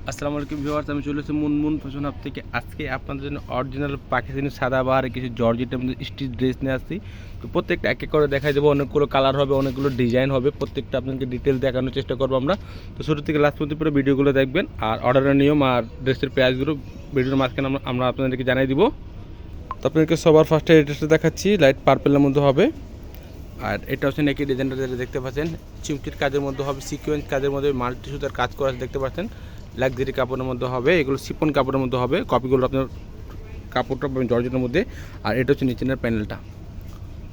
আসসালামু আলাইকুম ভিউয়ার্স, আমি চলে এসেছি মুনমুন ফ্যাশন হাব থেকে। আজকে আপনাদের জন্য অরিজিনাল পাকিস্তানি সাদাবাহার কিছু জর্জেটের মধ্যে স্টিচ ড্রেস নিয়ে আসছি। তো প্রত্যেকটা এক এক করে দেখাই দেবো, অনেকগুলো কালার হবে, অনেকগুলো ডিজাইন হবে, প্রত্যেকটা আপনাকে ডিটেল দেখানোর চেষ্টা করবো আমরা। তো শুরু থেকে লাস্ট পর্যন্ত পুরো ভিডিওগুলো দেখবেন, আর অর্ডারের নিয়ম আর ড্রেসের প্রাইসগুলো ভিডিওর মাঝখানে আমরা আপনাদেরকে জানাই দিব। তো আপনাদেরকে সবার ফার্স্টে এই ড্রেসটা দেখাচ্ছি, লাইট পার্পেলের মধ্যে হবে। আর এটা হচ্ছে নেকি ডিজাইনটা যেটা দেখতে পাচ্ছেন, চিমকির কাজের মধ্যে হবে, সিকোয়েন্স কাজের মধ্যে মাল্টি সুতার কাজ করা আছে দেখতে পাচ্ছেন। লাক্সারি কাপড়ের মধ্যে হবে, এগুলো শিফন কাপড়ের মধ্যে হবে, কপিগুলো আপনার কাপড়টা পাবেন জর্জেটের মধ্যে। আর এটা হচ্ছে নিচের প্যানেলটা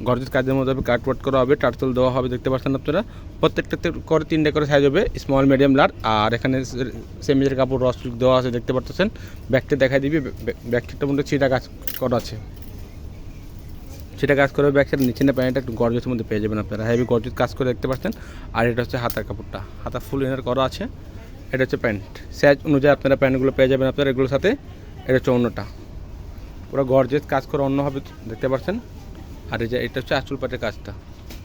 গর্জেস কাজের মধ্যে হবে, কাটওয়ার্ক করা হবে, টার্সেল দেওয়া হবে দেখতে পাচ্ছেন আপনারা। প্রত্যেকটাতে করে 3টে করে সাইজ হবে, স্মল মিডিয়াম লার্জ। আর এখানে সেমিজের কাপড় রস দেওয়া আছে দেখতে পাচ্ছেন। ব্যাগটা দেখাই দিবি, ব্যাগটার মধ্যে ছিটা কাজ করা আছে, সেটা কাজ করে ব্যাগটার নিচে প্যান্টটা একটু গর্জেসের মধ্যে পেয়ে যাবেন আপনারা, হেভি গর্জেস কাজ করে দেখতে পাচ্ছেন। আর এটা হচ্ছে হাতার কাপড়টা, হাতা ফুল ইনার করা আছে। এটা হচ্ছে প্যান্ট, সাইজ অনুযায়ী আপনারা প্যান্টগুলো পেয়ে যাবেন আপনারা এগুলোর সাথে। এটা হচ্ছে অন্যটা, পুরো গর্জেস কাজ করে অন্য হবে দেখতে পাচ্ছেন। আর এই যে এটা হচ্ছে আঁচল পাটের কাজটা,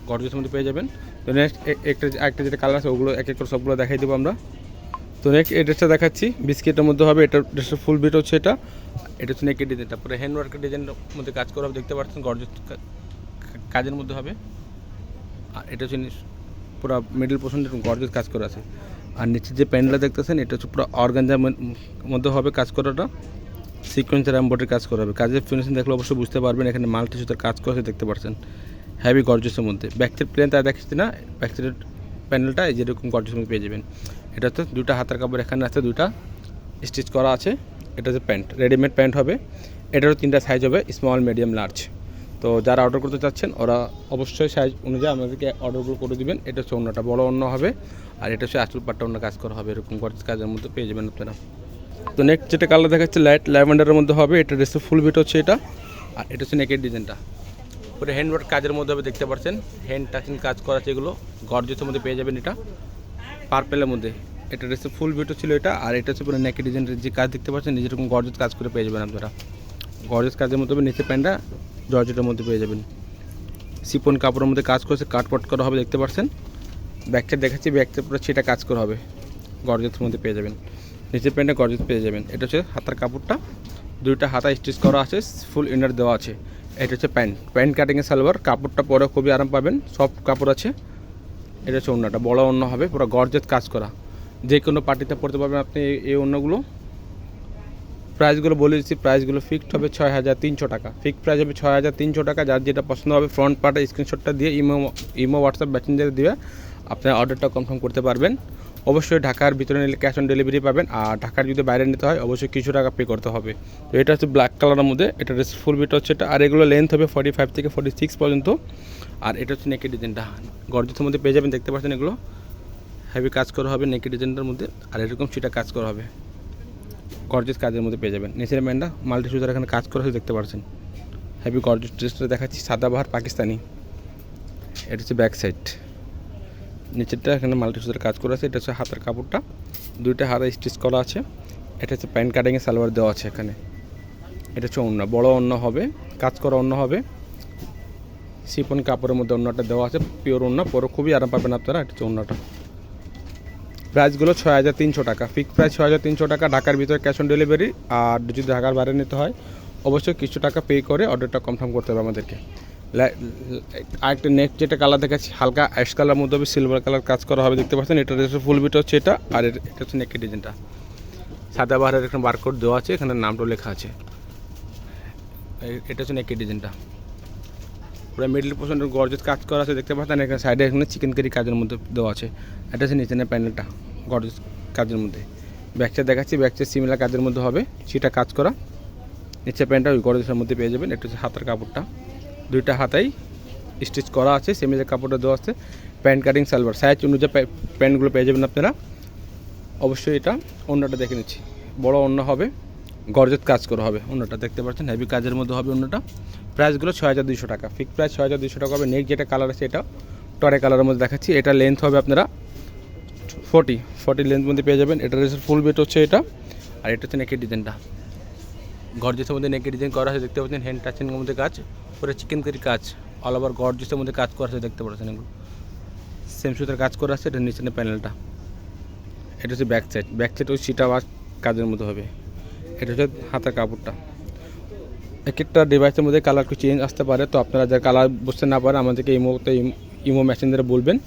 গর্জেসের মধ্যে পেয়ে যাবেন। তো নেক্সট একটা যেটা কালার আছে ওগুলো এক এক করে সবগুলো দেখাই দেবো আমরা। তো নেক্সট এই ড্রেসটা দেখাচ্ছি, বিস্কিটের মধ্যে হবে, এটা ড্রেসের ফুল বিট হচ্ছে এটা। এটা হচ্ছে নেকের ডিজাইনটা, পুরো হ্যান্ড ওয়ার্কের ডিজাইনের মধ্যে কাজ করা হবে দেখতে পাচ্ছেন, গর্জেস কাজের মধ্যে হবে। আর এটা হচ্ছে পুরো মিডল পোর্শনটা গর্জেস কাজ করা আছে। আর নিচে যে প্যান্ডেলটা দেখতেছেন এটা হচ্ছে পুরো অর্গানজার মধ্যে হবে কাজ করাটা, সিকোয়েন্সের এমব্রয়ডারি কাজ করা হবে। কাজের ফিনিশিং দেখলে অবশ্যই বুঝতে পারবেন, এখানে মাল্টি সুতার কাজ করা আছে দেখতে পাচ্ছেন, হেভি গর্জেসের মধ্যে। ব্যাকসাইড প্লেন তাই দেখাচ্ছি না, ব্যাকসাইডের প্যানেলটা এই যেরকম গর্জেসের মধ্যে পেয়ে যাবেন। এটা হচ্ছে দুটা হাতের কাপড়, এখানে আছে দুটা স্টিচ করা আছে। এটা হচ্ছে প্যান্ট, রেডিমেড প্যান্ট হবে। এটারও 3টা সাইজ হবে, স্মল মিডিয়াম লার্জ। তো যারা অর্ডার করতে চাচ্ছেন ওরা অবশ্যই সাইজ অনুযায়ী আমাদেরকে অর্ডারগুলো করে দেবেন। এটা হচ্ছে অন্যটা বড় অন্য হবে। আর এটা হচ্ছে আঁচল পাট্টা অন্য কাজ করা হবে, এরকম গর্জেস কাজের মধ্যে পেয়ে যাবেন আপনারা। তো নেক্সট যেটা কালার দেখাচ্ছে লাইট ল্যাভেন্ডারের মধ্যে হবে, এটা ড্রেসের ফুল বিট হচ্ছে এটা। আর এটা হচ্ছে নেকের ডিজাইনটা, পুরো হ্যান্ডওয়ার্ক কাজের মধ্যে হবে দেখতে পাচ্ছেন, হ্যান্ড টাচিং কাজ করা আছে, এগুলো গর্জেসের মধ্যে পেয়ে যাবেন। এটা পার্পেলের মধ্যে, এটা ড্রেসের ফুল বিট ছিল এটা। আর এটা হচ্ছে পুরো নেকের ডিজাইনের যে কাজ দেখতে পাচ্ছেন, যেরকম গর্জেস কাজ করে পেয়ে যাবেন আপনারা। গর্জেস কাজের মধ্যে হবে, নিচে প্যান্টটা জর্জেটের মধ্যে পেয়ে যাবেন, সিপন কাপড়ের মধ্যে কাজ করেছে, কাটওয়ার্ক করা হবে দেখতে পাচ্ছেন। ব্যাগটা দেখাচ্ছি, ব্যাগটা পুরো সেটা কাজ করা হবে, গর্জেসের মধ্যে পেয়ে যাবেন। নিচের প্যান্টে গর্জেস পেয়ে যাবেন। এটা হচ্ছে হাতার কাপড়টা, দুইটা হাতা স্টিচ করা আছে, ফুল ইনার দেওয়া আছে। এটা হচ্ছে প্যান্ট, প্যান্ট কাটিংয়ে সালোয়ার, কাপড়টা পরে খুবই আরাম পাবেন, সফট কাপড় আছে। এটা হচ্ছে ওড়নাটা, বড় ওড়না হবে, পুরো গর্জেস কাজ করা, যে কোনো পার্টিতে পড়তে পারবেন আপনি এই ওড়নাগুলো। প্রাইসগুলো বলে দিচ্ছি, প্রাইসগুলো ফিক্সড হবে 6300 টাকা, ফিক্সড প্রাইস হবে 6300 টাকা। যার যেটা পছন্দ হবে ফ্রন্ট পার্টে স্ক্রিনশটটা দিয়ে ইমো হোয়াটসঅ্যাপ মেসেঞ্জারে দিয়ে আপনার অর্ডারটা কনফার্ম করতে পারবেন। অবশ্যই ঢাকার ভিতরে নিলে ক্যাশ অন ডেলিভারি পাবেন, আর ঢাকার যদি বাইরে নিতে হয় অবশ্যই কিছু টাকা পে করতে হবে। তো এটা হচ্ছে ব্ল্যাক কালারের মধ্যে, এটা ড্রেস ফুল বিট হচ্ছে এটা। আর এগুলো লেন্থ হবে 45 থেকে 46 পর্যন্ত। আর এটা হচ্ছে নেকের ডিজাইনটা, গর্জেসের মধ্যে পেয়ে যাবেন দেখতে পাচ্ছেন, এগুলো হেভি কাজ করা হবে নেকের ডিজাইনটার মধ্যে। আর এরকম সেটা কাজ করা হবে, গর্জেস কাজের মধ্যে পেয়ে যাবেন। নিচের প্যান্টটা মাল্টি সুতার এখানে কাজ করা হয়েছে দেখতে পাচ্ছেন, হেভি গর্জেস। ড্রেসটা দেখাচ্ছি সাদাবাহার পাকিস্তানি, এটা হচ্ছে ব্যাক সাইড, নিচেরটা এখানে মাল্টি সুতার কাজ করা আছে। এটা হচ্ছে হাতের কাপড়টা, দুইটা হাতে স্টিচ করা আছে। এটা হচ্ছে প্যান্ট কাটিংয়ে সালোয়ার দেওয়া আছে এখানে। এটা হচ্ছে ওড়না, বড় ওড়না হবে, কাজ করা ওড়না হবে, শিফন কাপড়ের মধ্যে ওড়নাটা দেওয়া আছে, পিওর ওড়না, পরে খুবই আরাম পাবেন আপনারা। এটা হচ্ছে ওড়নাটা। প্রাইসগুলো 6300 টাকা, ফিক্সড প্রাইস 6300 টাকা, ঢাকার ভিতরে ক্যাশ অন ডেলিভারি। আর যদি ঢাকার বাইরে নিতে হয় অবশ্যই কিছু টাকা পে করে অর্ডারটা কনফার্ম করতে হবে আমাদেরকে। আরেকটা নেক্সট যেটা কালার দেখাচ্ছি, হালকা অ্যাশ কালার মধ্যে হবে, সিলভার কালার কাজ করা হবে দেখতে পাচ্ছেন। এটা ফুল বিট হচ্ছে এটা। আর এটা হচ্ছে নেকের ডিজাইনটা, সাদাবাহারের এখানে বারকোড দেওয়া আছে, এখানে নামটাও লেখা আছে। এটা হচ্ছে নেকের ডিজাইনটা, পুরো মিডল পোর্শনের গর্জেস কাজ করা আছে দেখতে পাচ্ছেন। এখানে সাইডে এখানে চিকেন কারি কাজের মধ্যে দেওয়া আছে। এটা হচ্ছে নিচের প্যানেলটা, গর্জেস কাজের মধ্যে। ব্যাকটা দেখাচ্ছি, ব্যাকটা সিমিলার কাজের মধ্যে হবে, সেটা কাজ করা। নিচে প্যান্টটা ওই গর্জেসের মধ্যে পেয়ে যাবেন। এটা হচ্ছে হাতের কাপড়টা, দুইটা হাতাই স্টিচ করা আছে, সেমিজের কাপড়টা দেওয়া আছে। প্যান্ট কাটিং সালোয়ার, সাইজ অনুযায়ী প্যান্টগুলো পেয়ে যাবেন আপনারা। অবশ্যই এটা অন্যটা দেখে নিচ্ছি, বড় অন্য হবে, গর্জেস কাজ করা হবে, অন্যটা দেখতে পাচ্ছেন হেভি কাজের মধ্যে হবে অন্যটা। প্রাইসগুলো 6200 টাকা, ফিক্সড প্রাইস 6200 টাকা হবে। নেক্সট যেটা কালার আছে এটা টরে কালারের মধ্যে দেখাচ্ছি, এটা লেন্থ হবে আপনারা 40 লেন্থ মধ্যে পেয়ে যাবেন। এটা ফুল বেট হচ্ছে এটা। আর এটা হচ্ছে নেকের ডিজাইনটা, গর্জেসের মধ্যে নেকের ডিজাইন করা আছে দেখতে পাচ্ছেন, হ্যান্ড টাচিংয়ের মধ্যে কাজ, পুরো চিকেন কারি কাজ, অল ওভার গর্জেসের মধ্যে কাজ করা আছে দেখতে পাচ্ছেন। এগুলো সেম সুতার কাজ করা আছে। এটা নিচের প্যানেলটা, এটা হচ্ছে ব্যাক সাইড, ব্যাক সাইড ওই সিটা কাজের মতো হবে। এটা হচ্ছে হাতার কাপড়টা। এক একটা ডিভাইসের মধ্যে কালার একটু চেঞ্জ আসতে পারে, তো আপনারা যারা কালার বুঝতে না পারেন আমাদেরকে ইমো মেশিন দ্বারা বলবেন,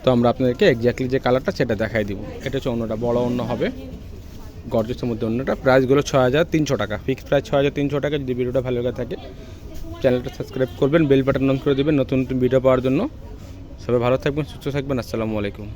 তো আমরা আপনাদেরকে এক্স্যাক্টলি যে কালারটা সেটা দেখাই দিব। এটা হচ্ছে অন্যটা, বড় অন্য হবে গর্জেসের মধ্যে অন্যটা। প্রাইসগুলো 6300 টাকা, ফিক্সড প্রাইস 6300 টাকা। যদি ভিডিওটা ভালো লাগে থাকে চ্যানেলটা সাবস্ক্রাইব করবেন, বেল বাটন অন করে দেবেন নতুন নতুন ভিডিও পাওয়ার জন্য। সবাই ভালো থাকবেন, সুস্থ থাকবেন। আসসালামু আলাইকুম।